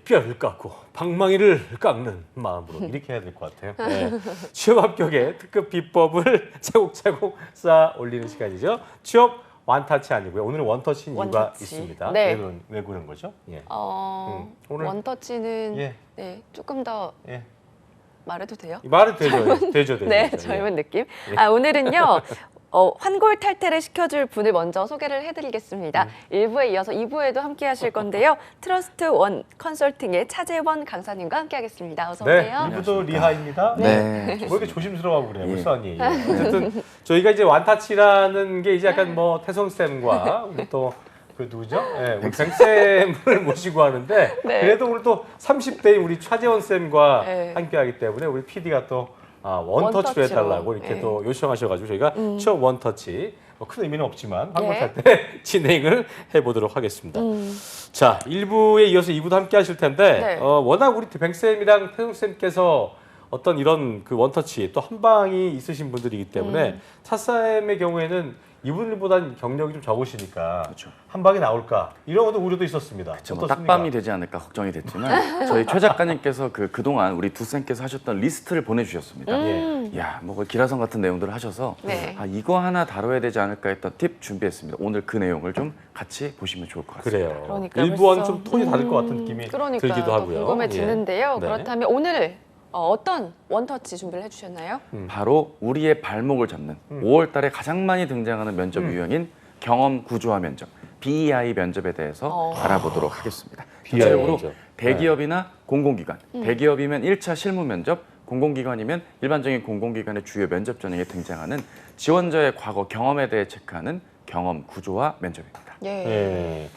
뼈를 깎고 방망이를 깎는 마음으로 이렇게 해야 될 것 같아요. 네. 취업 합격의 특급 비법을 차곡차곡 쌓아 올리는 시간이죠. 취업 완타치 아니고요. 오늘은 원터치인 이유가 원터치. 있습니다. 네. 왜 그런 거죠? 예. 오늘 원터치는 예. 네, 조금 더 예. 말해도 돼요? 말은 되죠. 되죠. 네, 되죠. 젊은 예. 느낌. 오늘은요. 환골 탈태를 시켜줄 분을 먼저 소개를 해드리겠습니다. 1부에 이어서 2부에도 함께 하실 건데요. 트러스트 원 컨설팅의 차재원 강사님과 함께 하겠습니다. 어서 네, 오세요. 이부도 리하입니다. 네. 왜 이렇게 조심스러워하고 그래요, 우리 수환이. 어쨌든 저희가 이제 완타치라는 게 이제 약간 뭐 태성 쌤과 우리 또 그 누구죠? 네, 우리 뱅쌤을 모시고 하는데 네. 그래도 오늘 또 30대인 우리 차재원 쌤과 네. 함께하기 때문에 우리 PD가 또 원터치로 원터치로. 해달라고 이렇게 네. 또 요청하셔가지고 저희가 취업 원터치 뭐 큰 의미는 없지만 한번 네. 탈 때 진행을 해보도록 하겠습니다. 자, 1부에 이어서 2부도 함께 하실 텐데 네. 워낙 우리 뱅쌤이랑 태용쌤께서 어떤 이런 그 원터치 또 한 방이 있으신 분들이기 때문에 차쌤의 경우에는 이분들보다는 경력이 좀 적으시니까 그렇죠. 한 방이 나올까 이런 것도 우려도 있었습니다. 뭐 어떻습니까? 딱밤이 되지 않을까 걱정이 됐지만 저희 최 작가님께서 그동안 우리 두 쌤께서 하셨던 리스트를 보내주셨습니다. 예. 야, 뭐 기라성 같은 내용들을 하셔서 네. 이거 하나 다뤄야 되지 않을까 했던 팁 준비했습니다. 오늘 그 내용을 좀 같이 보시면 좋을 것 같습니다. 그래요. 그러니까요, 일부와는 벌써. 좀 톤이 다를 것 같은 느낌이 그러니까요. 들기도 더 하고요. 궁금해지는데요. 예. 네. 그렇다면 오늘 어떤 원터치 준비를 해주셨나요? 바로 우리의 발목을 잡는 5월 달에 가장 많이 등장하는 면접 유형인 경험 구조화 면접, BEI 면접에 대해서 알아보도록 하겠습니다. BEI 전체적으로 면접. 대기업이나 공공기관, 대기업이면 1차 실무 면접, 공공기관이면 일반적인 공공기관의 주요 면접 전형에 등장하는 지원자의 과거 경험에 대해 체크하는 경험 구조화 면접입니다. 예. 예.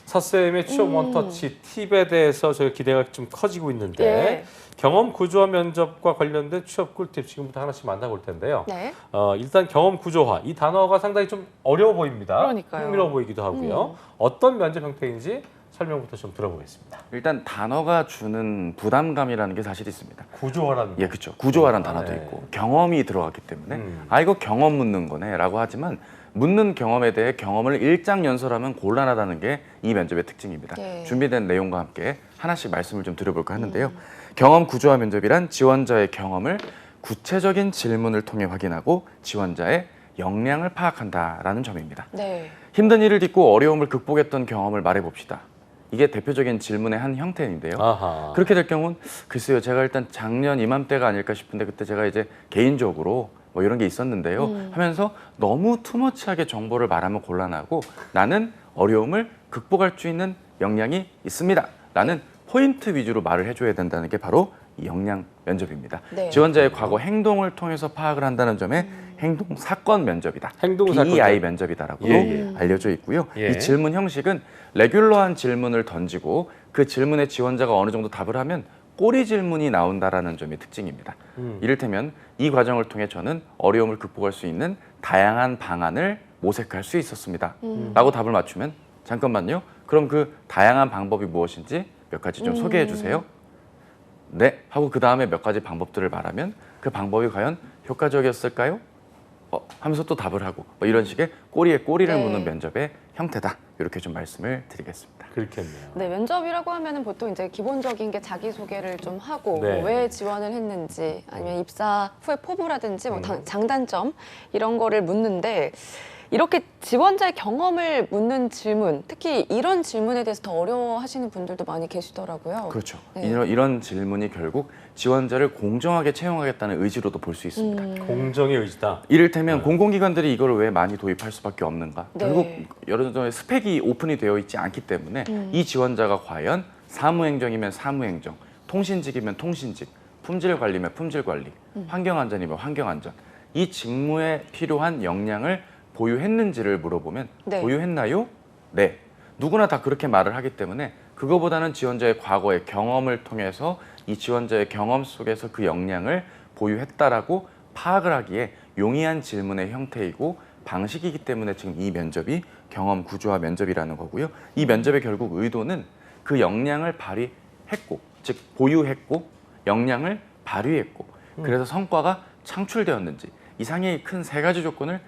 차쌤의 취업 원터치 팁에 대해서 저희 기대가 좀 커지고 있는데 예. 경험 구조화 면접과 관련된 취업 꿀팁 지금부터 하나씩 만나볼 텐데요. 네. 일단 경험 구조화 이 단어가 상당히 좀 어려워 보입니다. 그러니까요. 흥미로워 보이기도 하고요. 어떤 면접 형태인지 설명부터 좀 들어보겠습니다. 일단 단어가 주는 부담감이라는 게 사실 있습니다. 구조화라는 예, 그렇죠. 구조화라는 아, 단어도 네. 있고 경험이 들어갔기 때문에 아, 이거 경험 묻는 거네라고 하지만 묻는 경험에 대해 경험을 일장연설하면 곤란하다는 게 이 면접의 특징입니다. 예. 준비된 내용과 함께 하나씩 말씀을 좀 드려볼까 하는데요. 경험 구조화 면접이란 지원자의 경험을 구체적인 질문을 통해 확인하고 지원자의 역량을 파악한다라는 점입니다. 네. 힘든 일을 딛고 어려움을 극복했던 경험을 말해봅시다. 이게 대표적인 질문의 한 형태인데요. 아하. 그렇게 될 경우는 글쎄요, 제가 일단 작년 이맘때가 아닐까 싶은데 그때 제가 이제 개인적으로 뭐 이런 게 있었는데요 하면서 너무 투머치하게 정보를 말하면 곤란하고 나는 어려움을 극복할 수 있는 역량이 있습니다 라는 포인트 위주로 말을 해줘야 된다는 게 바로 이 역량 면접입니다. 네. 지원자의 과거 행동을 통해서 파악을 한다는 점에 행동 사건 면접이다. 행동 사건 BEI 면접이다라고 예, 알려져 있고요. 예. 이 질문 형식은 레귤러한 질문을 던지고 그 질문에 지원자가 어느 정도 답을 하면 꼬리 질문이 나온다라는 점이 특징입니다. 이를테면 이 과정을 통해 저는 어려움을 극복할 수 있는 다양한 방안을 모색할 수 있었습니다. 라고 답을 맞추면 잠깐만요. 그럼 그 다양한 방법이 무엇인지 몇 가지 좀 소개해 주세요. 네. 하고 그 다음에 몇 가지 방법들을 말하면 그 방법이 과연 효과적이었을까요? 하면서 또 답을 하고 뭐 이런 식의 꼬리에 꼬리를 네. 무는 면접의 형태다. 이렇게 좀 말씀을 드리겠습니다. 그렇겠네요. 네, 면접이라고 하면은 보통 이제 기본적인 게 자기소개를 좀 하고 네. 왜 지원을 했는지 아니면 입사 후의 포부라든지 뭐 장단점 이런 거를 묻는데 이렇게 지원자의 경험을 묻는 질문, 특히 이런 질문에 대해서 더 어려워하시는 분들도 많이 계시더라고요. 그렇죠. 네. 이런 질문이 결국 지원자를 공정하게 채용하겠다는 의지로도 볼 수 있습니다. 공정의 의지다. 이를테면 공공기관들이 이걸 왜 많이 도입할 수밖에 없는가? 네. 결국 여러 전에 스펙이 오픈이 되어 있지 않기 때문에 이 지원자가 과연 사무행정이면 사무행정, 통신직이면 통신직, 품질관리면 품질관리, 환경안전이면 환경안전 이 직무에 필요한 역량을 보유했는지를 물어보면 네. 보유했나요? 네. 누구나 다 그렇게 말을 하기 때문에 그거보다는 지원자의 과거의 경험을 통해서 이 지원자의 경험 속에서 그 역량을 보유했다라고 파악을 하기에 용이한 질문의 형태이고 방식이기 때문에 지금 이 면접이 경험 구조화 면접이라는 거고요. 이 면접의 결국 의도는 그 역량을 발휘했고, 즉 보유했고, 역량을 발휘했고, 그래서 성과가 창출되었는지 이상의 큰 세 가지 조건을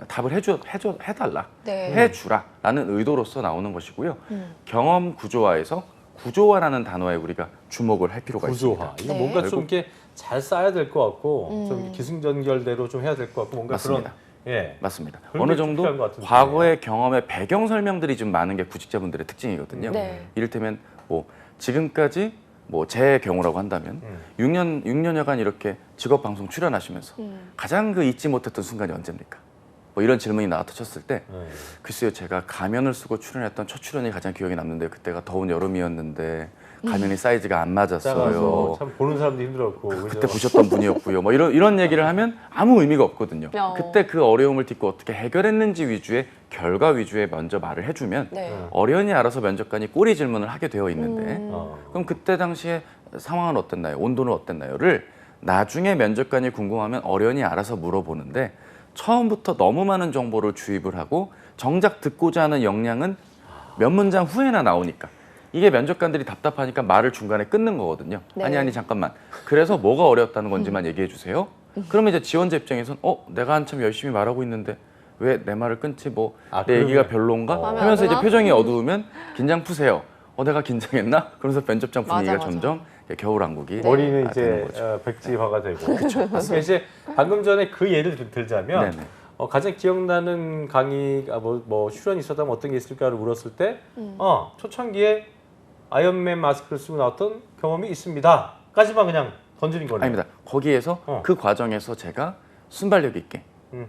답을 해달라, 네. 해주라라는 의도로서 나오는 것이고요. 경험 구조화에서 구조화라는 단어에 우리가 주목을 할 필요가 구조화. 있습니다. 이거 네. 뭔가 좀 이렇게 잘 쌓아야 될 것 같고 좀 기승전결대로 좀 해야 될 것 같고 뭔가 맞습니다. 그런 예. 맞습니다. 그런 어느 게 정도 필요한 것 같은데. 과거의 경험의 배경 설명들이 좀 많은 게 구직자분들의 특징이거든요. 네. 이를테면 뭐 지금까지 뭐 제 경우라고 한다면 6년여간 이렇게 직업 방송 출연하시면서 가장 그 잊지 못했던 순간이 언제입니까? 뭐 이런 질문이 나왔다 쳤을 때 글쎄요, 제가 가면을 쓰고 출연했던 첫 출연이 가장 기억에 남는데 그때가 더운 여름이었는데 가면이 사이즈가 안 작아서 맞았어요. 참 보는 사람도 힘들었고 그때 그죠? 보셨던 분이었고요. 뭐 이런 얘기를 하면 아무 의미가 없거든요. 어. 그때 그 어려움을 딛고 어떻게 해결했는지 위주의 결과 위주의 먼저 말을 해주면 네. 어련히 알아서 면접관이 꼬리 질문을 하게 되어 있는데 어. 그럼 그때 당시에 상황은 어땠나요? 온도는 어땠나요?를 나중에 면접관이 궁금하면 어련히 알아서 물어보는데 처음부터 너무 많은 정보를 주입을 하고 정작 듣고자 하는 역량은 몇 문장 후에나 나오니까 이게 면접관들이 답답하니까 말을 중간에 끊는 거거든요. 네. 아니 잠깐만. 그래서 뭐가 어려웠다는 건지만 얘기해 주세요. 그러면 이제 지원자 입장에선 내가 한참 열심히 말하고 있는데 왜 내 말을 끊지? 뭐 내 얘기가 별론가? 마음에 안 하면서 이제 드나? 표정이 어두우면 긴장 푸세요. 내가 긴장했나? 그러면서 면접장 분위기가 맞아, 맞아. 점점 겨울왕국이 머리는 되는 이제 거죠. 백지화가 되고. 그러니까 이제 방금 전에 그 예를 들자면 네네. 가장 기억나는 강의가 뭐 출연이 있었다면 어떤 게 있을까를 물었을 때 초창기에 아이언맨 마스크를 쓰고 나왔던 경험이 있습니다. 까지만 그냥 던지는 거네요. 아닙니다. 거기에서 그 과정에서 제가 순발력 있게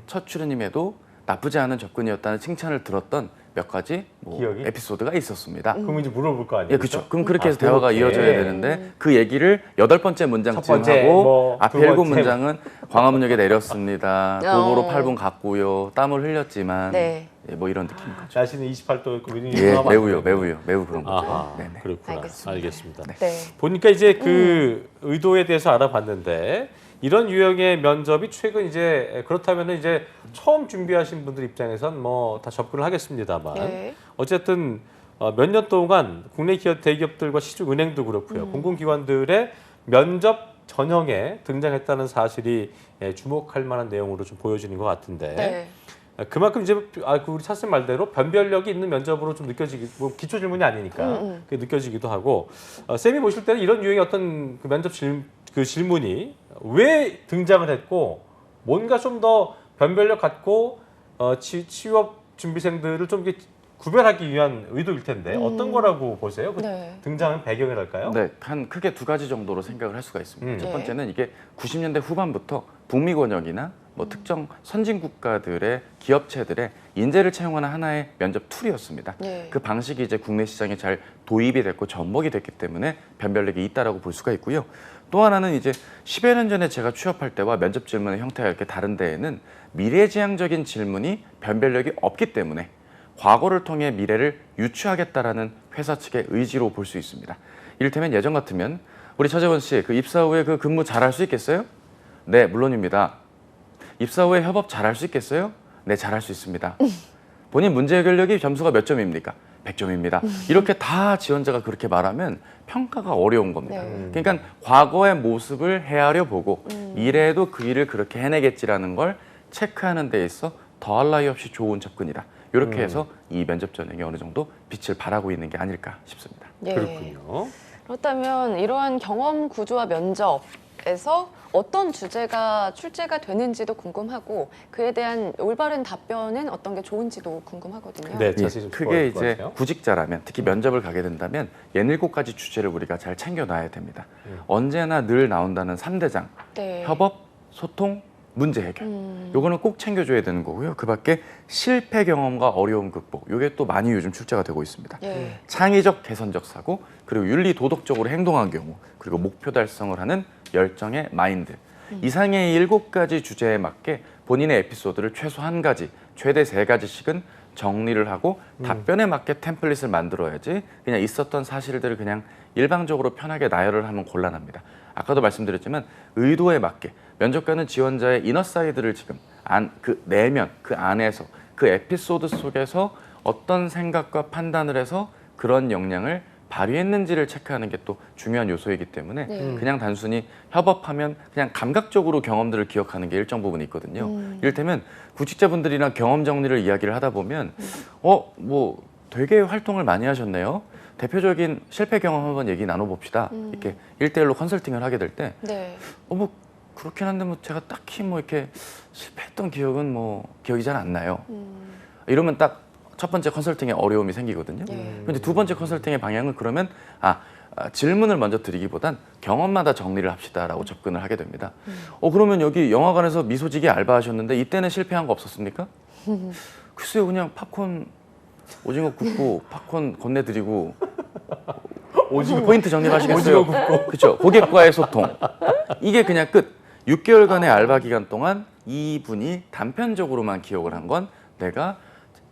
첫 출연임에도 나쁘지 않은 접근이었다는 칭찬을 들었던 몇 가지 뭐 기억이? 에피소드가 있었습니다. 그럼 이제 물어볼 거 아니에요? 예, 그렇죠. 그럼 그렇게 해서 대화가 그렇게. 이어져야 되는데 그 얘기를 8번째 문장쯤 첫 번째, 하고 뭐, 앞에 두 7 번째. 문장은 광화문역에 내렸습니다. 도보로 어. 8분 갔고요. 땀을 흘렸지만 네. 예, 뭐 이런 느낌인 거죠. 자신은 28도였고 예, 매우 그런 거죠. 아하, 네네. 그렇구나. 알겠습니다. 알겠습니다. 네. 보니까 이제 그 의도에 대해서 알아봤는데 이런 유형의 면접이 최근 이제 그렇다면 이제 처음 준비하신 분들 입장에선 뭐 다 접근을 하겠습니다만 네. 어쨌든 몇 년 동안 국내 기업 대기업들과 시중 은행도 그렇고요 공공기관들의 면접 전형에 등장했다는 사실이 주목할 만한 내용으로 좀 보여지는 것 같은데 네. 그만큼 이제 우리 차쌤 말대로 변별력이 있는 면접으로 좀 느껴지기 뭐 기초 질문이 아니니까 그게 느껴지기도 하고 쌤이 보실 때는 이런 유형의 어떤 그 면접 그 질문이 왜 등장을 했고 뭔가 좀 더 변별력 갖고 취업 준비생들을 좀 이렇게 구별하기 위한 의도일 텐데 어떤 거라고 보세요? 그 네. 등장한 배경이랄까요? 네, 한 크게 두 가지 정도로 생각을 할 수가 있습니다. 첫 네. 번째는 이게 90년대 후반부터 북미 권역이나 뭐 특정 선진 국가들의 기업체들의 인재를 채용하는 하나의 면접 툴이었습니다. 네. 그 방식이 이제 국내 시장에 잘 도입이 됐고 접목이 됐기 때문에 변별력이 있다라고 볼 수가 있고요. 또 하나는 이제 10여 년 전에 제가 취업할 때와 면접 질문의 형태가 이렇게 다른 데에는 미래지향적인 질문이 변별력이 없기 때문에 과거를 통해 미래를 유추하겠다라는 회사 측의 의지로 볼 수 있습니다. 이를테면 예전 같으면 우리 차재원 씨 그 입사 후에 그 근무 잘할 수 있겠어요? 네, 물론입니다. 입사 후에 협업 잘할 수 있겠어요? 네, 잘할 수 있습니다. 본인 문제 해결력이 점수가 몇 점입니까? 100점입니다. 이렇게 다 지원자가 그렇게 말하면 평가가 어려운 겁니다. 네. 그러니까 과거의 모습을 헤아려 보고 미래에도 그 일을 그렇게 해내겠지라는 걸 체크하는 데 있어 더할 나위 없이 좋은 접근이다. 이렇게 해서 이 면접 전형이 어느 정도 빛을 발하고 있는 게 아닐까 싶습니다. 네. 그렇군요. 그렇다면 이러한 경험 구조와 면접에서 어떤 주제가 출제가 되는지도 궁금하고 그에 대한 올바른 답변은 어떤 게 좋은지도 궁금하거든요. 네, 예, 자세히 좀 크게 들어볼 것 이제 같아요. 구직자라면 특히 면접을 가게 된다면 67가지 주제를 우리가 잘 챙겨놔야 됩니다. 언제나 늘 나온다는 3대장 네. 협업, 소통, 문제 해결. 요거는 꼭 챙겨줘야 되는 거고요. 그 밖에 실패 경험과 어려움 극복. 요게 또 많이 요즘 출제가 되고 있습니다. 예. 창의적 개선적 사고, 그리고 윤리 도덕적으로 행동한 경우, 그리고 목표 달성을 하는 열정의 마인드. 이상의 7가지 주제에 맞게 본인의 에피소드를 최소 1가지, 최대 3가지씩은 정리를 하고 답변에 맞게 템플릿을 만들어야지 그냥 있었던 사실들을 그냥 일방적으로 편하게 나열을 하면 곤란합니다. 아까도 말씀드렸지만 의도에 맞게 면접관은 지원자의 이너사이드를 지금 그 내면, 그 안에서, 그 에피소드 속에서 어떤 생각과 판단을 해서 그런 역량을 발휘했는지를 체크하는 게 또 중요한 요소이기 때문에 네. 그냥 단순히 협업하면 그냥 감각적으로 경험들을 기억하는 게 일정 부분이 있거든요. 이를테면 구직자분들이랑 경험 정리를 이야기를 하다 보면 뭐 되게 활동을 많이 하셨네요. 대표적인 실패 경험 한번 얘기 나눠봅시다. 이렇게 1대1로 컨설팅을 하게 될 때 네. 뭐 그렇긴 한데 뭐 제가 딱히 뭐 이렇게 실패했던 기억은 뭐 기억이 잘 안 나요. 이러면 딱 첫 번째 컨설팅에 어려움이 생기거든요. 근데 두 번째 컨설팅의 방향은 그러면 질문을 먼저 드리기보단 경험마다 정리를 합시다라고 접근을 하게 됩니다. 그러면 여기 영화관에서 미소지게 알바하셨는데 이때는 실패한 거 없었습니까? 글쎄요, 그냥 팝콘 오징어 굽고 팝콘 건네드리고 포인트 정리하시겠어요? 오징어 굽고. 그렇죠. 고객과의 소통. 이게 그냥 끝. 6개월간의 알바 기간 동안 이분이 단편적으로만 기억을 한 건 내가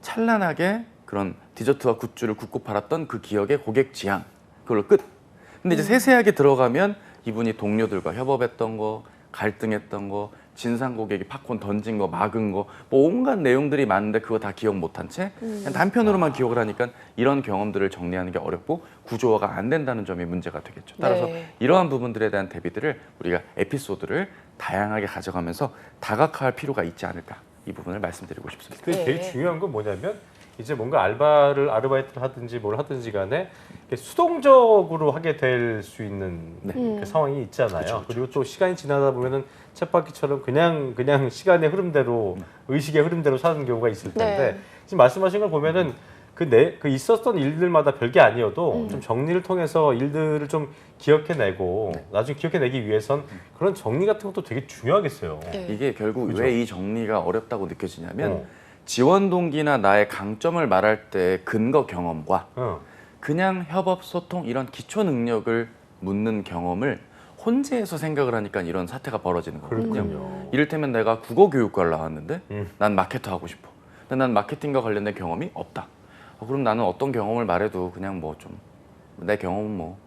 찬란하게 그런 디저트와 굿즈를 굽고 팔았던 그 기억의 고객 지향. 그걸로 끝. 근데 이제 세세하게 들어가면 이분이 동료들과 협업했던 거, 갈등했던 거, 진상 고객이 팝콘 던진 거, 막은 거, 뭐 온갖 내용들이 많은데 그거 다 기억 못한 채 그냥 단편으로만 기억을 하니까 이런 경험들을 정리하는 게 어렵고 구조화가 안 된다는 점이 문제가 되겠죠. 따라서 네. 이러한 부분들에 대한 대비들을 우리가 에피소드를 다양하게 가져가면서 다각화할 필요가 있지 않을까, 이 부분을 말씀드리고 싶습니다. 근데 네. 되게 중요한 건 뭐냐면 이제 뭔가 아르바이트를 하든지 뭘 하든지 간에 이렇게 수동적으로 하게 될 수 있는 그 상황이 있잖아요. 그리고 또 시간이 지나다 보면은 쳇바퀴처럼 그냥 시간의 흐름대로 의식의 흐름대로 사는 경우가 있을 텐데 네. 지금 말씀하신 걸 보면은 그 있었던 일들마다 별게 아니어도 좀 정리를 통해서 일들을 좀 기억해내고 나중에 기억해내기 위해선 그런 정리 같은 것도 되게 중요하겠어요. 네. 이게 결국 그죠? 왜 이 정리가 어렵다고 느껴지냐면 어. 지원 동기나 나의 강점을 말할 때 근거 경험과 어. 그냥 협업, 소통 이런 기초 능력을 묻는 경험을 혼재해서 생각을 하니까 이런 사태가 벌어지는 거거든요. 그렇군요. 이를테면 내가 국어 교육과를 나왔는데 음. 난 마케터 하고 싶어. 근데 난 마케팅과 관련된 경험이 없다. 그럼 나는 어떤 경험을 말해도 그냥 뭐 좀 내 경험은 뭐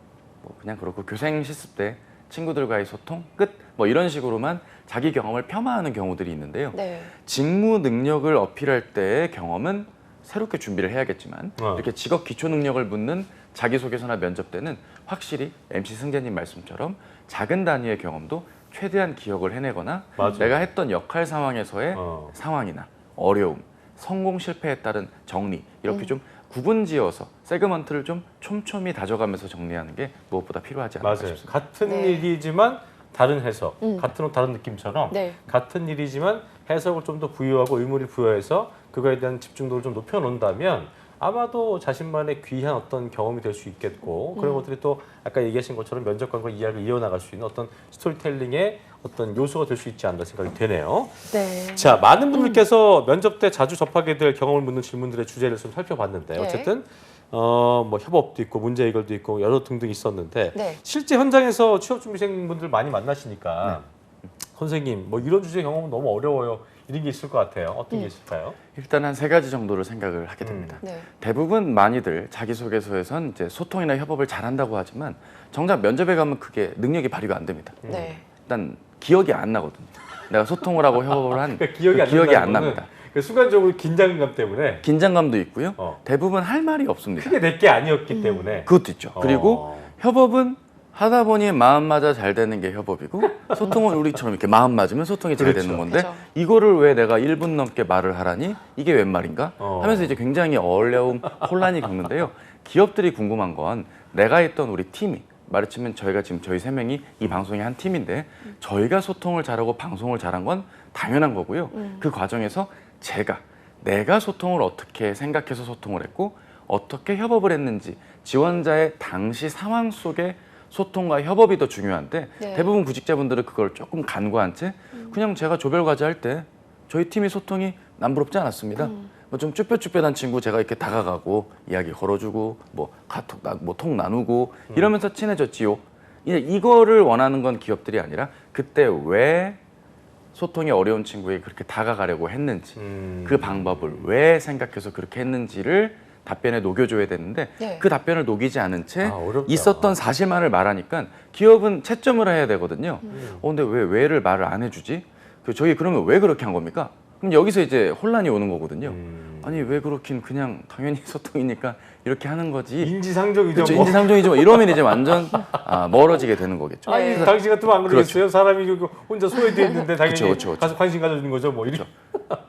그냥 그렇고 교생 실습 때 친구들과의 소통 끝 뭐 이런 식으로만 자기 경험을 폄하하는 경우들이 있는데요. 네. 직무 능력을 어필할 때의 경험은 새롭게 준비를 해야겠지만 이렇게 직업 기초 능력을 묻는 자기소개서나 면접 때는 확실히 MC 승재님 말씀처럼 작은 단위의 경험도 최대한 기억을 해내거나 맞아요. 내가 했던 역할 상황에서의 상황이나 어려움, 성공 실패에 따른 정리 이렇게 좀 구분지어서 세그먼트를 좀 촘촘히 다져가면서 정리하는 게 무엇보다 필요하지 않을까 맞아요. 싶습니다. 같은 네. 일이지만 다른 해석, 같은 옷 다른 느낌처럼 네. 같은 일이지만 해석을 좀 더 부여하고 의무를 부여해서 그거에 대한 집중도를 좀 높여놓는다면 아마도 자신만의 귀한 어떤 경험이 될 수 있겠고 그런 것들이 또 아까 얘기하신 것처럼 면접관과 이야기를 이어나갈 수 있는 어떤 스토리텔링의 어떤 요소가 될 수 있지 않나 생각이 되네요. 네. 자, 많은 분들께서 면접 때 자주 접하게 될 경험을 묻는 질문들의 주제를 좀 살펴봤는데 네. 어쨌든 뭐 협업도 있고 문제 해결도 있고 여러 등등 있었는데 네. 실제 현장에서 취업 준비생분들 많이 만나시니까 선생님 뭐 이런 주제 경험은 너무 어려워요. 이런 게 있을 것 같아요. 어떤 게 있을까요? 일단 한 3가지 정도를 생각을 하게 됩니다. 네. 대부분 많이들 자기소개서에선 이제 소통이나 협업을 잘한다고 하지만 정작 면접에 가면 그게 능력이 발휘가 안 됩니다. 네. 일단 기억이 안 나거든요. 내가 소통을 하고 협업을 한 그러니까 기억이 안, 기억이 안 난다는 납니다. 거는 그 순간적으로 긴장감 때문에 긴장감도 있고요. 어. 대부분 할 말이 없습니다. 크게 내 게 아니었기 때문에 그것도 있죠. 그리고 협업은 하다 보니 마음 맞아 잘 되는 게 협업이고 소통은 우리처럼 이렇게 마음 맞으면 소통이 잘 그렇죠. 되는 건데 그죠. 이거를 왜 내가 1분 넘게 말을 하라니 이게 웬 말인가 어. 하면서 이제 굉장히 어려움, 혼란이 겪는데요. 기업들이 궁금한 건 내가 있던 우리 팀이 말하자면 저희가 지금 저희 3명이 이 방송의 한 팀인데 저희가 소통을 잘하고 방송을 잘한 건 당연한 거고요. 그 과정에서 내가 소통을 어떻게 생각해서 소통을 했고 어떻게 협업을 했는지 지원자의 당시 상황 속에 소통과 협업이 더 중요한데 네. 대부분 구직자분들은 그걸 조금 간과한 채 그냥 제가 조별과제 할 때 저희 팀이 소통이 남부럽지 않았습니다. 뭐 좀 쭈뼛쭈뼛한 친구 제가 이렇게 다가가고 이야기 걸어주고 뭐 카톡 통 나누고 이러면서 친해졌지요. 이거를 원하는 건 기업들이 아니라 그때 왜 소통이 어려운 친구에게 그렇게 다가가려고 했는지 그 방법을 왜 생각해서 그렇게 했는지를 답변에 녹여줘야 되는데 네. 그 답변을 녹이지 않은 채 어렵다. 있었던 사실만을 말하니까 기업은 채점을 해야 되거든요. 근데 왜를 말을 안 해주지? 저희 그러면 왜 그렇게 한 겁니까? 그럼 여기서 이제 혼란이 오는 거거든요. 아니 왜 그렇긴 그냥 당연히 소통이니까 이렇게 하는 거지. 인지상정이죠. 그렇죠, 뭐. 인지상정이죠. 뭐 이러면 이제 완전 멀어지게 되는 거겠죠. 아니 네. 당신 같으면 안 그러겠어요? 그렇죠. 사람이 혼자 소외되어 있는데 당연히 그렇죠. 가서 관심 가져주는 거죠. 뭐 이렇게.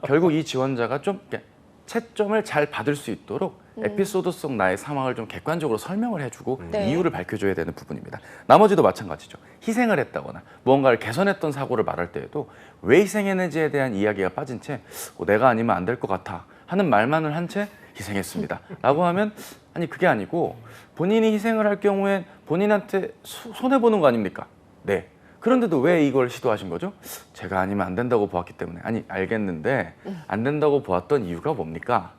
결국 이 지원자가 좀 이렇게 채점을 잘 받을 수 있도록 에피소드 속 나의 상황을 좀 객관적으로 설명을 해주고 네. 이유를 밝혀줘야 되는 부분입니다. 나머지도 마찬가지죠. 희생을 했다거나 무언가를 개선했던 사고를 말할 때에도 왜 희생했는지에 대한 이야기가 빠진 채 내가 아니면 안 될 것 같아 하는 말만을 한 채 희생했습니다 라고 하면 아니 그게 아니고 본인이 희생을 할 경우에 본인한테 손해보는 거 아닙니까? 네. 그런데도 왜 이걸 시도하신 거죠? 제가 아니면 안 된다고 보았기 때문에. 아니 알겠는데 안 된다고 보았던 이유가 뭡니까?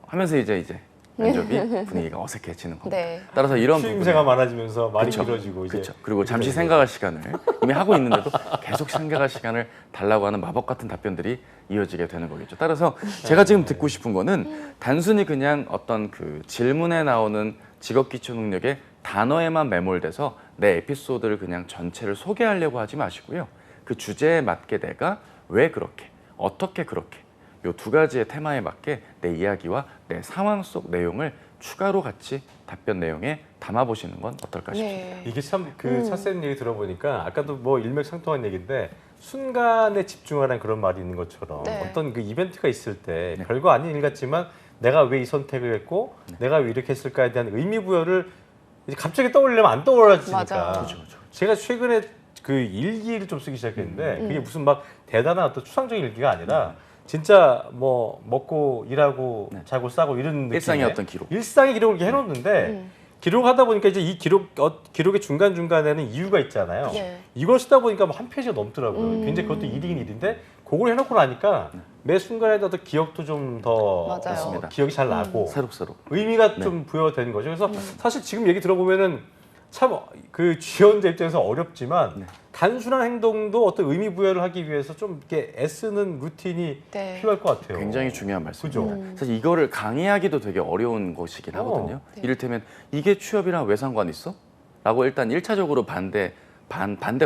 하면서 이제 면접이 분위기가 어색해지는 겁니다. 네. 따라서 이런 추임새가 부분에 많아지면서 말이 그쵸. 길어지고 이제 그렇죠. 그리고 잠시 생각할 시간을 이미 하고 있는데도 계속 생각할 시간을 달라고 하는 마법 같은 답변들이 이어지게 되는 거겠죠. 따라서 제가 지금 듣고 싶은 거는 단순히 그냥 어떤 그 질문에 나오는 직업 기초 능력의 단어에만 매몰돼서 내 에피소드를 그냥 전체를 소개하려고 하지 마시고요. 그 주제에 맞게 내가 왜 그렇게, 어떻게 그렇게 요 두 가지의 테마에 맞게 내 이야기와 내 상황 속 내용을 추가로 같이 답변 내용에 담아보시는 건 어떨까 싶습니다. 네. 이게 참 그 차쌤 얘기 들어보니까 아까도 뭐 일맥상통한 얘기인데 순간에 집중하라는 그런 말이 있는 것처럼 네. 어떤 그 이벤트가 있을 때 네. 별거 아닌 일 같지만 내가 왜 이 선택을 했고 내가 왜 이렇게 했을까에 대한 의미 부여를 이제 갑자기 떠올리려면 안 떠올라지니까. 맞아요. 그렇죠. 제가 최근에 그 일기를 좀 쓰기 시작했는데 그게 무슨 막 대단한 어떤 추상적인 일기가 아니라 진짜 뭐 먹고 일하고 네. 자고 싸고 이런 느낌. 일상의 어떤 기록. 일상의 기록을 이렇게 해놓는데 기록하다 보니까 이제 이 기록의 중간 중간에는 이유가 있잖아요. 네. 이걸 쓰다 보니까 뭐 한 페이지가 넘더라고요. 굉장히 그것도 일이긴 일인데 그걸 해놓고 나니까 매 순간에도 어떤 기억도 좀 더 맞아요. 맞습니다. 기억이 잘 나고 새록새록. 의미가 네. 좀 부여되는 거죠. 그래서 사실 지금 얘기 들어보면은 참 그 지원자 입장에서 어렵지만 네. 단순한 행동도 어떤 의미 부여를 하기 위해서 좀 이렇게 애쓰는 루틴이 네. 필요할 것 같아요. 굉장히 중요한 말씀입니다. 그죠? 사실 이거를 강의하기도 되게 어려운 것이긴 하거든요. 네. 이를테면 이게 취업이랑 왜 상관 있어? 라고 일단 1차적으로 반대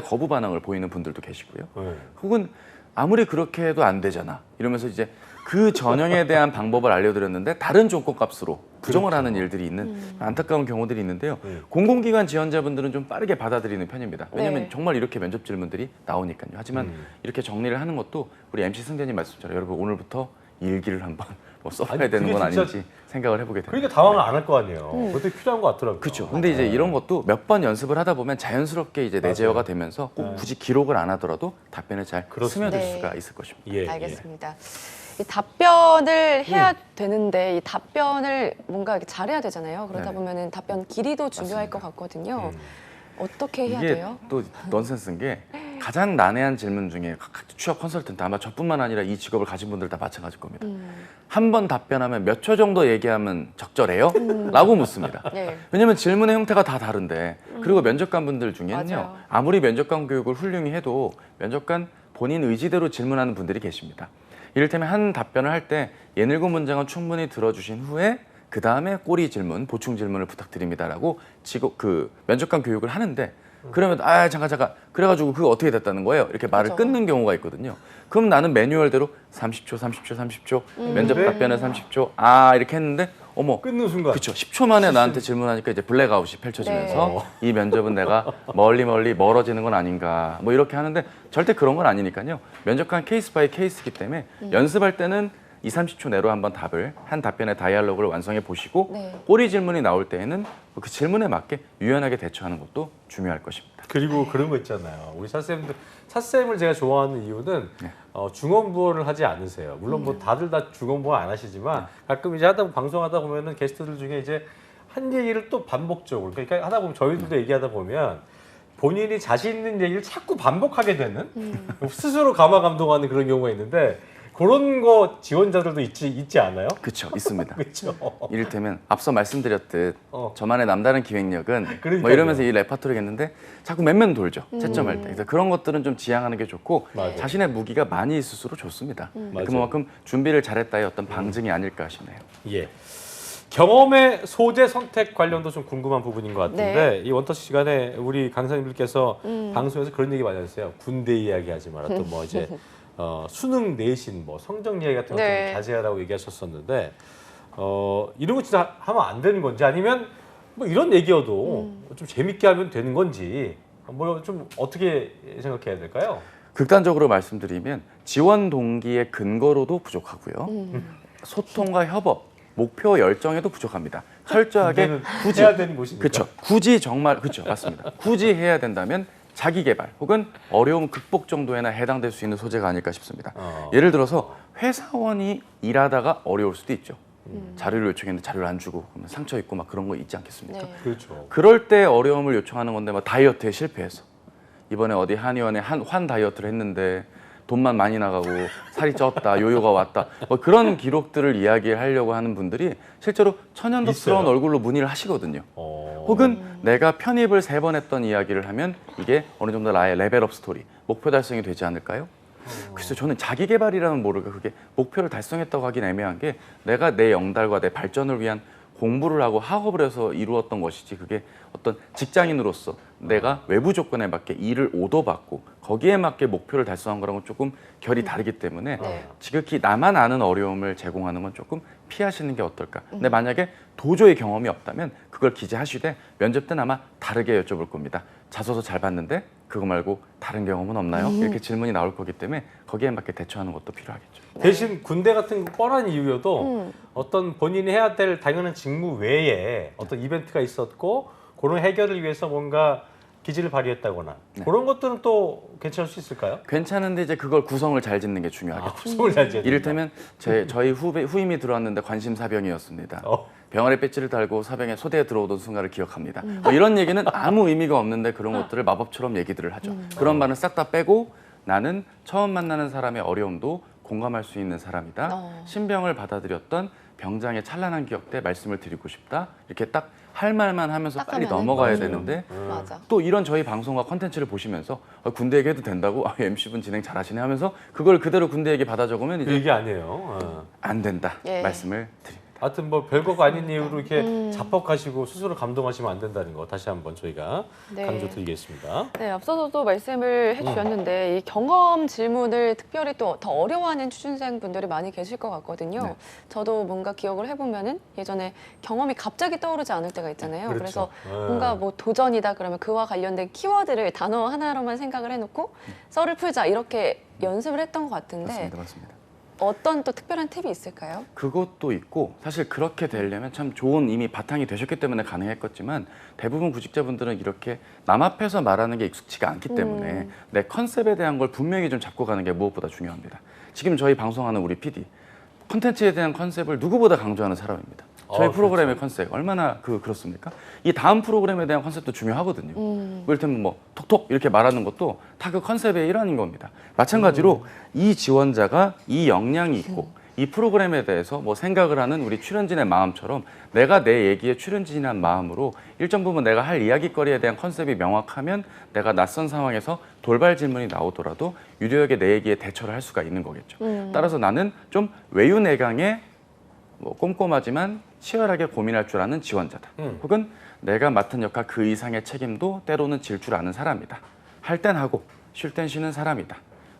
거부 반응을 보이는 분들도 계시고요. 네. 혹은 아무리 그렇게 해도 안 되잖아. 이러면서 이제 그 전형에 대한 방법을 알려드렸는데 다른 조건값으로 부정을 하는 일들이 있는 안타까운 경우들이 있는데요. 공공기관 지원자분들은 좀 빠르게 받아들이는 편입니다. 왜냐하면 네. 정말 이렇게 면접 질문들이 나오니까요. 하지만 이렇게 정리를 하는 것도 우리 MC 승재님 말씀처럼 여러분 오늘부터 일기를 한번 뭐 써봐야 아니, 되는 그게 건 진짜- 아닌지 생각을 해보게 됩니다. 그러니까 당황을 안 할 거 아니에요. 그것도 필요한 것 같더라고요. 그렇죠. 근데 이제 이런 것도 몇 번 연습을 하다 보면 자연스럽게 이제 내재화가 맞아요. 되면서 꼭 굳이 기록을 안 하더라도 답변을 잘 그렇습니다. 스며들 네. 수가 있을 것입니다. 예, 알겠습니다. 이 답변을 해야 되는데 이 답변을 뭔가 이렇게 잘해야 되잖아요. 그러다 네. 보면은 답변 길이도 중요할 것 같거든요. 어떻게 해야 이게 돼요? 또 넌센스인 게 가장 난해한 질문 중에 취업 컨설턴트 아마 저뿐만 아니라 이 직업을 가진 분들 다 마찬가지일 겁니다. 한 번 답변하면 몇 초 정도 얘기하면 적절해요? 라고 묻습니다. 네. 왜냐면 질문의 형태가 다 다른데 그리고 면접관 분들 중에는요. 맞아요. 아무리 면접관 교육을 훌륭히 해도 면접관 본인 의지대로 질문하는 분들이 계십니다. 이를테면 한 답변을 할 때 예닐곱 문장은 충분히 들어주신 후에 그 다음에 꼬리 질문, 보충 질문을 부탁드립니다라고 그 면접관 교육을 하는데 그러면 잠깐 그래가지고 그거 어떻게 됐다는 거예요? 이렇게 말을 그죠. 끊는 경우가 있거든요. 그럼 나는 매뉴얼대로 30초 면접 네. 답변은 30초 이렇게 했는데 어머 끊는 순간. 그렇죠. 10초 만에 나한테 질문하니까 이제 블랙아웃이 펼쳐지면서 네. 이 면접은 내가 멀리 멀어지는 건 아닌가 뭐 이렇게 하는데 절대 그런 건 아니니까요. 면접관 케이스 바이 케이스이기 때문에 연습할 때는 2, 30초 내로 한번 한 답변의 다이얼로그를 완성해 보시고 네. 꼬리 질문이 나올 때에는 그 질문에 맞게 유연하게 대처하는 것도 중요할 것입니다. 그리고 그런 거 있잖아요. 우리 차쌤을 제가 좋아하는 이유는 중언부언을 하지 않으세요. 물론 뭐 다들 다 중언부언 안 하시지만 가끔 이제 방송하다 보면은 게스트들 중에 이제 한 얘기를 또 반복적으로 그러니까 하다 보면 저희들도 얘기하다 보면 본인이 자신 있는 얘기를 자꾸 반복하게 되는 스스로 감화 감동하는 그런 경우가 있는데 그런 거 지원자들도 있지 않아요? 그렇죠. 있습니다. 그렇죠. 이를테면 앞서 말씀드렸듯 어. 저만의 남다른 기획력은 뭐 그러니까요. 이러면서 이 레파토리를 했는데 자꾸 맨맨 돌죠. 채점할 때. 그래서 그런 것들은 좀 지양하는 게 좋고 맞아요. 자신의 무기가 많이 있을수록 좋습니다. 맞아요. 그만큼 준비를 잘했다의 어떤 방증이 아닐까 싶네요. 예. 경험의 소재 선택 관련도 좀 궁금한 부분인 것 같은데 네. 이 원터치 시간에 우리 강사님들께서 방송에서 그런 얘기 많이 하셨어요. 군대 이야기하지 마라. 또 뭐 이제 수능 내신 뭐 성적 이야기 같은 거 좀 네. 자제하라고 얘기하셨었는데 이런 거 진짜 하면 안 되는 건지 아니면 뭐 이런 얘기여도 좀 재밌게 하면 되는 건지 뭐 좀 어떻게 생각해야 될까요? 극단적으로 말씀드리면 지원 동기의 근거로도 부족하고요. 소통과 협업 목표 열정에도 부족합니다. 철저하게 군대는 굳이 해야 되는 곳이니까. 그렇죠. 굳이 정말 그렇죠. 맞습니다. 굳이 해야 된다면 자기 개발 혹은 어려움 극복 정도에나 해당될 수 있는 소재가 아닐까 싶습니다. 예를 들어서 회사원이 일하다가 어려울 수도 있죠. 자료를 요청했는데 자료를 안 주고 그러면 상처 있고 막 그런 거 있지 않겠습니까? 네. 그렇죠. 그럴 때 어려움을 요청하는 건데 뭐 다이어트에 실패해서 이번에 어디 한의원에 환 다이어트를 했는데 돈만 많이 나가고 살이 쪘다, 요요가 왔다 뭐 그런 기록들을 이야기하려고 하는 분들이 실제로 천연덕스러운 있어요? 얼굴로 문의를 하시거든요. 혹은 내가 편입을 3번 했던 이야기를 하면 이게 어느 정도 나의 레벨업 스토리, 목표 달성이 되지 않을까요? 글쎄 저는 자기 개발이라면 모르고 그게 목표를 달성했다고 하긴 애매한 게 내가 내 영달과 내 발전을 위한 공부를 하고 학업을 해서 이루었던 것이지 그게 어떤 직장인으로서 내가 외부 조건에 맞게 일을 오더받고 거기에 맞게 목표를 달성한 거랑은 조금 결이 다르기 때문에 네. 지극히 나만 아는 어려움을 제공하는 건 조금 피하시는 게 어떨까. 근데 만약에 도저히 경험이 없다면 그걸 기재하시되 면접 때는 아마 다르게 여쭤볼 겁니다. 자소서 잘 봤는데 그거 말고 다른 경험은 없나요? 이렇게 질문이 나올 거기 때문에 거기에 맞게 대처하는 것도 필요하겠죠. 대신 군대 같은 거 뻔한 이유여도 어떤 본인이 해야 될 당연한 직무 외에 어떤 이벤트가 있었고 그런 해결을 위해서 뭔가 기질을 발휘했다거나 그런 것들은 또 괜찮을 수 있을까요? 괜찮은데 이제 그걸 구성을 잘 짓는 게 중요하겠죠. 구성을 잘 지어야 이를테면 저희 후임이 들어왔는데 관심사병이었습니다. 병아리 배지를 달고 사병에 소대에 들어오던 순간을 기억합니다. 뭐 이런 얘기는 아무 의미가 없는데 그런 것들을 마법처럼 얘기들을 하죠. 그런 말은 싹 다 빼고 나는 처음 만나는 사람의 어려움도 공감할 수 있는 사람이다. 신병을 받아들였던 병장의 찬란한 기억 때 말씀을 드리고 싶다. 이렇게 딱 할 말만 하면서 딱 빨리 하면은? 넘어가야 되는데 맞아. 또 이런 저희 방송과 컨텐츠를 보시면서 군대 얘기해도 된다고 MC분 진행 잘하시네 하면서 그걸 그대로 군대 얘기 받아 적으면 그 이제 얘기 아니에요. 안 된다 예. 말씀을 드립니다. 하여튼 뭐 별거가 아닌 이유로 이렇게 자뻑하시고 스스로 감동하시면 안 된다는 거 다시 한번 저희가 네. 강조드리겠습니다. 네, 앞서서도 말씀을 해주셨는데 이 경험 질문을 특별히 또 더 어려워하는 취준생분들이 많이 계실 것 같거든요. 네. 저도 뭔가 기억을 해보면은 예전에 경험이 갑자기 떠오르지 않을 때가 있잖아요. 그렇죠. 그래서 네. 뭔가 뭐 도전이다 그러면 그와 관련된 키워드를 단어 하나로만 생각을 해놓고 썰을 풀자 이렇게 연습을 했던 것 같은데 맞습니다. 어떤 또 특별한 팁이 있을까요? 그것도 있고 사실 그렇게 되려면 참 좋은 이미 바탕이 되셨기 때문에 가능했겠지만 대부분 구직자분들은 이렇게 남 앞에서 말하는 게 익숙치가 않기 때문에 내 컨셉에 대한 걸 분명히 좀 잡고 가는 게 무엇보다 중요합니다. 지금 저희 방송하는 우리 PD 컨텐츠에 대한 컨셉을 누구보다 강조하는 사람입니다. 저희 프로그램의 그렇죠. 컨셉 얼마나 그렇습니까? 이 다음 프로그램에 대한 컨셉도 중요하거든요. 이를테면 뭐 톡톡 이렇게 말하는 것도 다 그 컨셉의 일환인 겁니다. 마찬가지로 이 지원자가 이 역량이 있고 이 프로그램에 대해서 뭐 생각을 하는 우리 출연진의 마음처럼 내가 내 얘기에 출연진이란 마음으로 일정 부분 내가 할 이야기거리에 대한 컨셉이 명확하면 내가 낯선 상황에서 돌발 질문이 나오더라도 유리하게 내 얘기에 대처를 할 수가 있는 거겠죠. 따라서 나는 좀 외유내강의 뭐 꼼꼼하지만 치열하게 고민할 줄 아는 지원자다. 혹은 내가 맡은 역할 그 이상의 책임도 때로는 질 줄 아는 사람이다. 할 땐 하고 쉴 땐 쉬는 사람이다.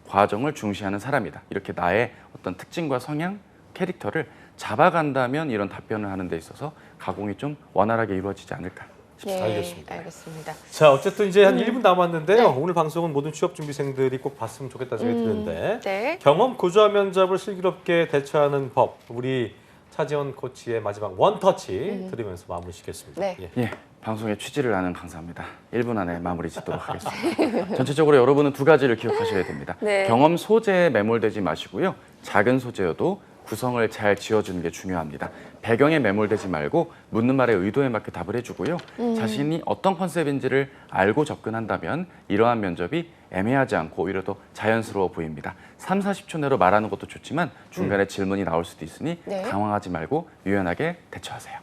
과정을 중시하는 사람이다. 이렇게 나의 어떤 특징과 성향, 캐릭터를 잡아간다면 이런 답변을 하는 데 있어서 가공이 좀 원활하게 이루어지지 않을까 싶습니다. 알겠습니다. 알겠습니다. 자, 어쨌든 이제 한 1분 남았는데요. 네. 오늘 방송은 모든 취업 준비생들이 꼭 봤으면 좋겠다는 생각이 드는데 네. 경험 고조화 면접을 슬기롭게 대처하는 법 우리 차지원 코치의 마지막 원터치 들으면서 마무리 짓겠습니다. 네. 예. 예, 방송의 취지를 아는 강사입니다. 1분 안에 마무리 짓도록 하겠습니다. 전체적으로 여러분은 2가지를 기억하셔야 됩니다. 네. 경험 소재에 매몰되지 마시고요. 작은 소재여도 구성을 잘 지어주는 게 중요합니다. 배경에 매몰되지 말고 묻는 말의 의도에 맞게 답을 해주고요. 자신이 어떤 컨셉인지를 알고 접근한다면 이러한 면접이 애매하지 않고 오히려 더 자연스러워 보입니다. 3, 40초 내로 말하는 것도 좋지만 중간에 질문이 나올 수도 있으니 네. 당황하지 말고 유연하게 대처하세요.